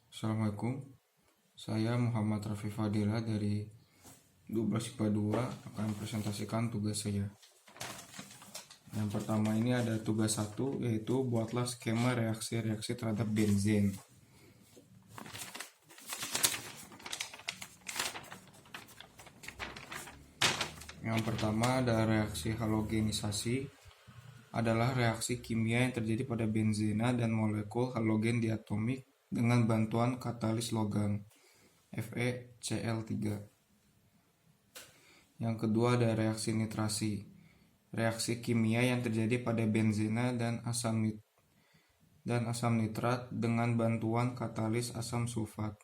Assalamualaikum, saya Muhammad Rafi Fadila dari 12 IPA 2 akan presentasikan tugas saya. Yang pertama ini ada tugas 1, yaitu buatlah skema reaksi-reaksi terhadap benzen. Yang pertama ada reaksi halogenisasi, adalah reaksi kimia yang terjadi pada benzena dan molekul halogen diatomik dengan bantuan katalis logam FeCl3. Yang kedua ada reaksi nitrasi, reaksi kimia yang terjadi pada benzena dan asam nitrat dengan bantuan katalis asam sulfat.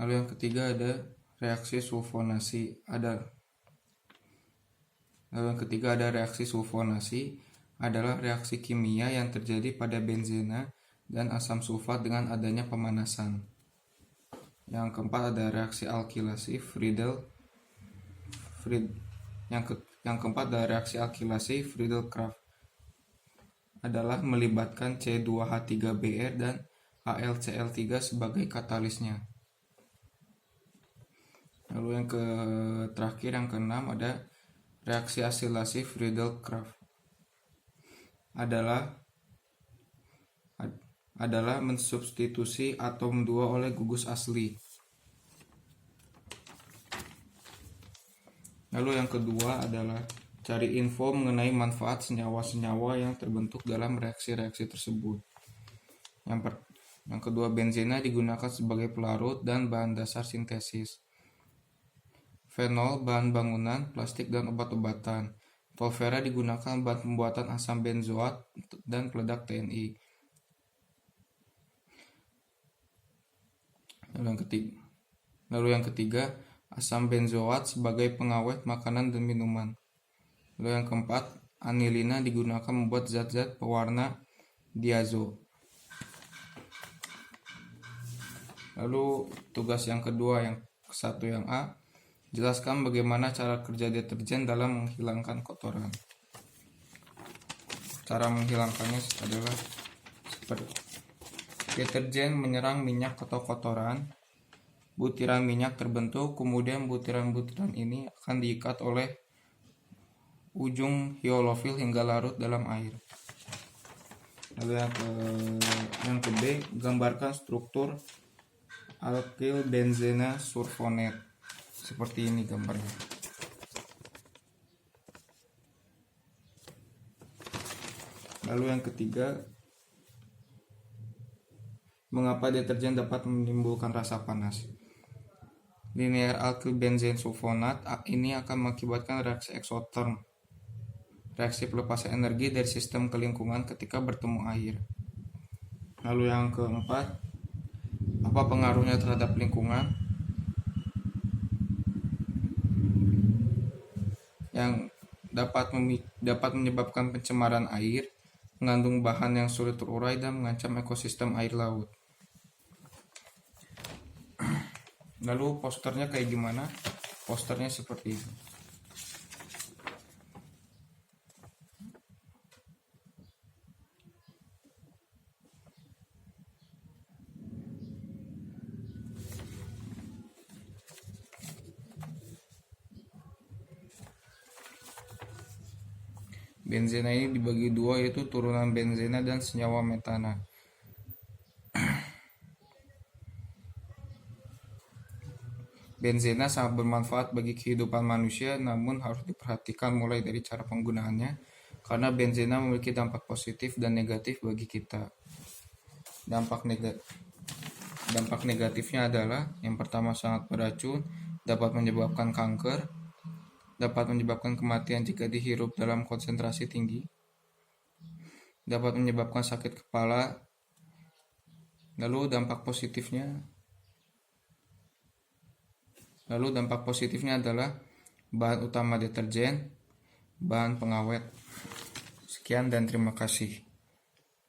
Lalu yang ketiga ada reaksi sulfonasi, adalah reaksi kimia yang terjadi pada benzena dan asam sulfat dengan adanya pemanasan. Yang keempat ada reaksi alkilasi Friedel-Crafts, adalah melibatkan C2H3Br dan AlCl3 sebagai katalisnya. Lalu yang terakhir yang keenam ada reaksi asilasi Friedel-Crafts, adalah mensubstitusi atom 2 oleh gugus asli. Lalu yang kedua adalah cari info mengenai manfaat senyawa-senyawa yang terbentuk dalam reaksi-reaksi tersebut. Yang kedua, benzena digunakan sebagai pelarut dan bahan dasar sintesis. Fenol, bahan bangunan, plastik, dan obat-obatan. Tolvera digunakan bahan pembuatan asam benzoat dan peledak TNI. Lalu yang ketiga, asam benzoat sebagai pengawet makanan dan minuman. Lalu yang keempat, anilina digunakan membuat zat-zat pewarna diazo. Lalu tugas yang kedua, yang satu yang A, jelaskan bagaimana cara kerja deterjen dalam menghilangkan kotoran. Cara menghilangkannya adalah seperti deterjen menyerang minyak atau kotoran. Butiran minyak terbentuk, kemudian butiran-butiran ini akan diikat oleh ujung hyolofil hingga larut dalam air. Lalu yang B, gambarkan struktur alkyl benzena sulfonat. Seperti ini gambarnya. Lalu yang ketiga, mengapa deterjen dapat menimbulkan rasa panas? Linear alkyl benzen sulfonat ini akan mengakibatkan reaksi eksoterm, reaksi pelepasan energi dari sistem ke lingkungan ketika bertemu air. Lalu yang keempat, apa pengaruhnya terhadap lingkungan? Yang dapat menyebabkan pencemaran air, mengandung bahan yang sulit terurai dan mengancam ekosistem air laut. Lalu posternya kayak gimana? Posternya seperti ini. Benzena ini dibagi dua, yaitu turunan benzena dan senyawa metana. Benzena sangat bermanfaat bagi kehidupan manusia, namun harus diperhatikan mulai dari cara penggunaannya, karena benzena memiliki dampak positif dan negatif bagi kita. Dampak negatifnya adalah, yang pertama sangat beracun, dapat menyebabkan kanker, dapat menyebabkan kematian jika dihirup dalam konsentrasi tinggi, dapat menyebabkan sakit kepala. Lalu dampak positifnya adalah bahan utama deterjen, bahan pengawet. Sekian dan terima kasih.